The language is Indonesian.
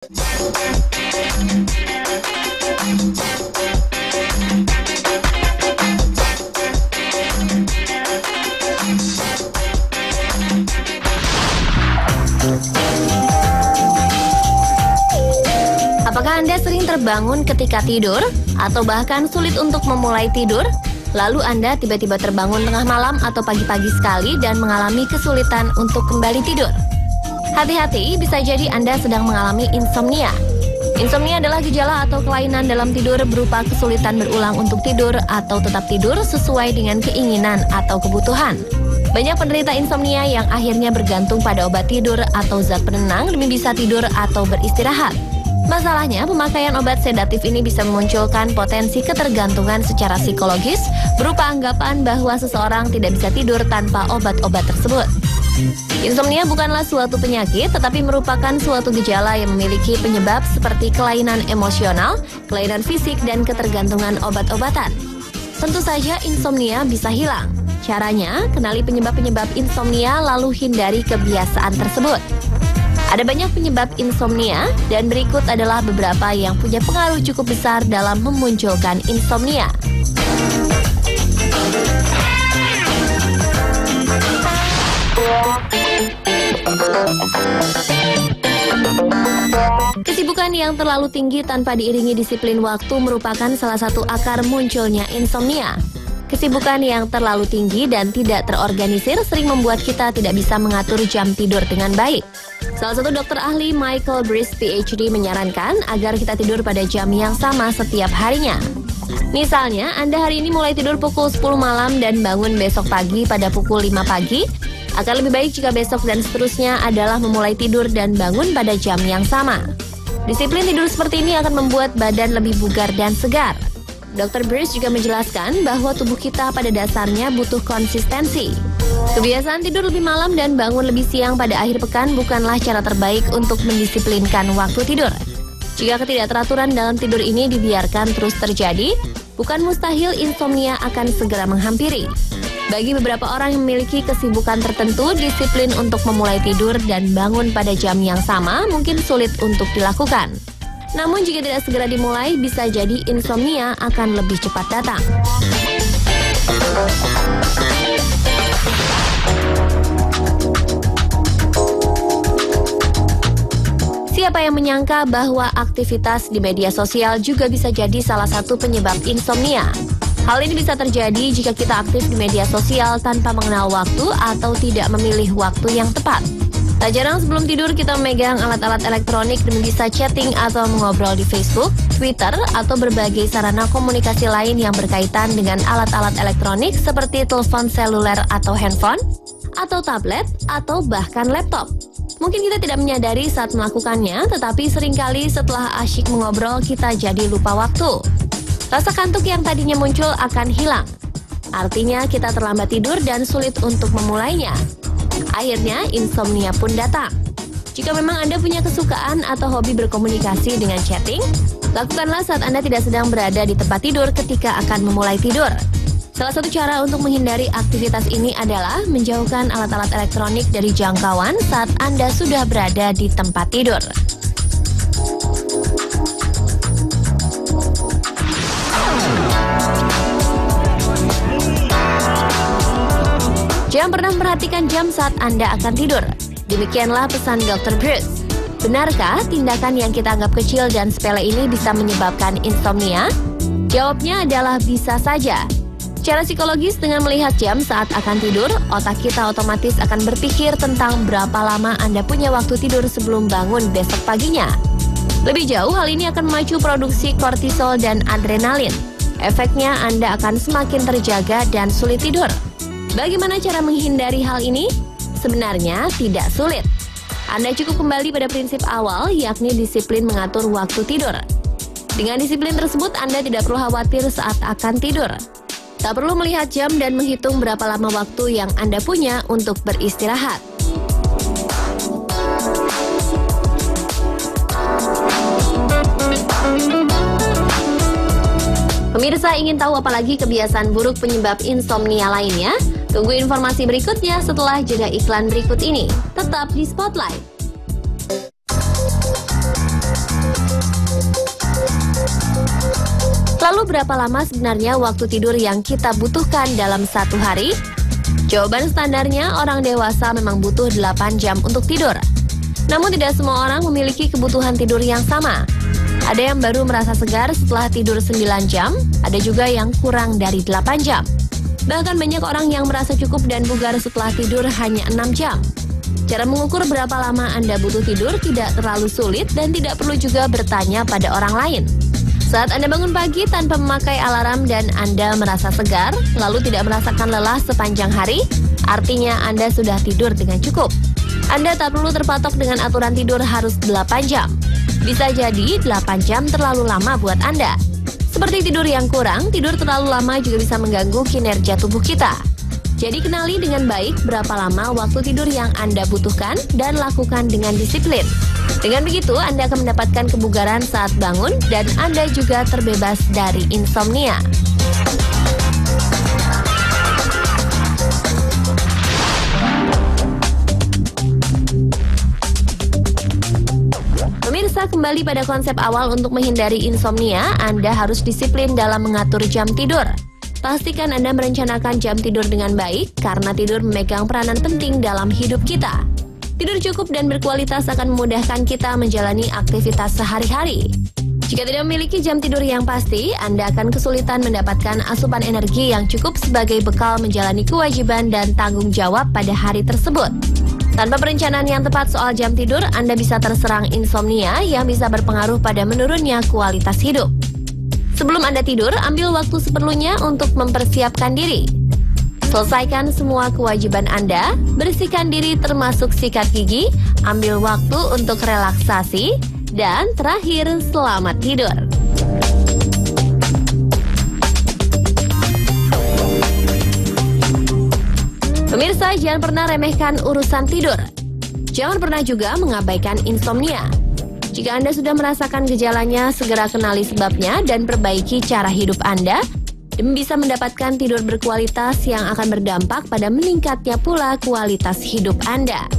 Apakah Anda sering terbangun ketika tidur atau bahkan sulit untuk memulai tidur? Lalu Anda tiba-tiba terbangun tengah malam atau pagi-pagi sekali dan mengalami kesulitan untuk kembali tidur? Hati-hati, bisa jadi Anda sedang mengalami insomnia. Insomnia adalah gejala atau kelainan dalam tidur berupa kesulitan berulang untuk tidur atau tetap tidur sesuai dengan keinginan atau kebutuhan. Banyak penderita insomnia yang akhirnya bergantung pada obat tidur atau zat penenang demi bisa tidur atau beristirahat. Masalahnya, pemakaian obat sedatif ini bisa memunculkan potensi ketergantungan secara psikologis berupa anggapan bahwa seseorang tidak bisa tidur tanpa obat-obat tersebut. Insomnia bukanlah suatu penyakit, tetapi merupakan suatu gejala yang memiliki penyebab seperti kelainan emosional, kelainan fisik, dan ketergantungan obat-obatan. Tentu saja insomnia bisa hilang. Caranya, kenali penyebab-penyebab insomnia lalu hindari kebiasaan tersebut. Ada banyak penyebab insomnia, dan berikut adalah beberapa yang punya pengaruh cukup besar dalam memunculkan insomnia. Kesibukan yang terlalu tinggi tanpa diiringi disiplin waktu merupakan salah satu akar munculnya insomnia. Kesibukan yang terlalu tinggi dan tidak terorganisir sering membuat kita tidak bisa mengatur jam tidur dengan baik. Salah satu dokter ahli, Michael Breus, PhD, menyarankan agar kita tidur pada jam yang sama setiap harinya. Misalnya, Anda hari ini mulai tidur pukul 10 malam dan bangun besok pagi pada pukul 5 pagi. Akan lebih baik jika besok dan seterusnya adalah memulai tidur dan bangun pada jam yang sama. Disiplin tidur seperti ini akan membuat badan lebih bugar dan segar. Dr. Breus juga menjelaskan bahwa tubuh kita pada dasarnya butuh konsistensi. Kebiasaan tidur lebih malam dan bangun lebih siang pada akhir pekan bukanlah cara terbaik untuk mendisiplinkan waktu tidur. Jika ketidakteraturan dalam tidur ini dibiarkan terus terjadi, bukan mustahil insomnia akan segera menghampiri. Bagi beberapa orang yang memiliki kesibukan tertentu, disiplin untuk memulai tidur dan bangun pada jam yang sama mungkin sulit untuk dilakukan. Namun jika tidak segera dimulai, bisa jadi insomnia akan lebih cepat datang. Siapa yang menyangka bahwa aktivitas di media sosial juga bisa jadi salah satu penyebab insomnia? Hal ini bisa terjadi jika kita aktif di media sosial tanpa mengenal waktu atau tidak memilih waktu yang tepat. Tak jarang sebelum tidur kita memegang alat-alat elektronik dan bisa chatting atau mengobrol di Facebook, Twitter, atau berbagai sarana komunikasi lain yang berkaitan dengan alat-alat elektronik seperti telepon seluler atau handphone, atau tablet, atau bahkan laptop. Mungkin kita tidak menyadari saat melakukannya, tetapi seringkali setelah asyik mengobrol kita jadi lupa waktu. Rasa kantuk yang tadinya muncul akan hilang. Artinya kita terlambat tidur dan sulit untuk memulainya. Akhirnya insomnia pun datang. Jika memang Anda punya kesukaan atau hobi berkomunikasi dengan chatting, lakukanlah saat Anda tidak sedang berada di tempat tidur ketika akan memulai tidur. Salah satu cara untuk menghindari aktivitas ini adalah menjauhkan alat-alat elektronik dari jangkauan saat Anda sudah berada di tempat tidur. Jangan pernah memperhatikan jam saat Anda akan tidur. Demikianlah pesan Dr. Breus. Benarkah tindakan yang kita anggap kecil dan sepele ini bisa menyebabkan insomnia? Jawabnya adalah bisa saja. Secara psikologis, dengan melihat jam saat akan tidur, otak kita otomatis akan berpikir tentang berapa lama Anda punya waktu tidur sebelum bangun besok paginya. Lebih jauh, hal ini akan memacu produksi kortisol dan adrenalin. Efeknya Anda akan semakin terjaga dan sulit tidur. Bagaimana cara menghindari hal ini? Sebenarnya tidak sulit. Anda cukup kembali pada prinsip awal, yakni disiplin mengatur waktu tidur. Dengan disiplin tersebut, Anda tidak perlu khawatir saat akan tidur. Tak perlu melihat jam dan menghitung berapa lama waktu yang Anda punya untuk beristirahat. Pemirsa ingin tahu apalagi kebiasaan buruk penyebab insomnia lainnya? Tunggu informasi berikutnya setelah jeda iklan berikut ini. Tetap di Spotlight. Lalu berapa lama sebenarnya waktu tidur yang kita butuhkan dalam satu hari? Jawaban standarnya orang dewasa memang butuh 8 jam untuk tidur. Namun tidak semua orang memiliki kebutuhan tidur yang sama. Ada yang baru merasa segar setelah tidur 9 jam, ada juga yang kurang dari 8 jam. Bahkan banyak orang yang merasa cukup dan bugar setelah tidur hanya 6 jam. Cara mengukur berapa lama Anda butuh tidur tidak terlalu sulit dan tidak perlu juga bertanya pada orang lain. Saat Anda bangun pagi tanpa memakai alarm dan Anda merasa segar, lalu tidak merasakan lelah sepanjang hari, artinya Anda sudah tidur dengan cukup. Anda tak perlu terpatok dengan aturan tidur harus 8 jam. Bisa jadi 8 jam terlalu lama buat Anda. Seperti tidur yang kurang, tidur terlalu lama juga bisa mengganggu kinerja tubuh kita. Jadi kenali dengan baik berapa lama waktu tidur yang Anda butuhkan dan lakukan dengan disiplin. Dengan begitu, Anda akan mendapatkan kebugaran saat bangun dan Anda juga terbebas dari insomnia. Pemirsa, kembali pada konsep awal untuk menghindari insomnia, Anda harus disiplin dalam mengatur jam tidur. Pastikan Anda merencanakan jam tidur dengan baik, karena tidur memegang peranan penting dalam hidup kita. Tidur cukup dan berkualitas akan memudahkan kita menjalani aktivitas sehari-hari. Jika tidak memiliki jam tidur yang pasti, Anda akan kesulitan mendapatkan asupan energi yang cukup sebagai bekal menjalani kewajiban dan tanggung jawab pada hari tersebut. Tanpa perencanaan yang tepat soal jam tidur, Anda bisa terserang insomnia yang bisa berpengaruh pada menurunnya kualitas hidup. Sebelum Anda tidur, ambil waktu seperlunya untuk mempersiapkan diri. Selesaikan semua kewajiban Anda, bersihkan diri termasuk sikat gigi, ambil waktu untuk relaksasi, dan terakhir, selamat tidur. Pemirsa, jangan pernah remehkan urusan tidur. Jangan pernah juga mengabaikan insomnia. Jika Anda sudah merasakan gejalanya, segera kenali sebabnya dan perbaiki cara hidup Anda demi bisa mendapatkan tidur berkualitas yang akan berdampak pada meningkatnya pula kualitas hidup Anda.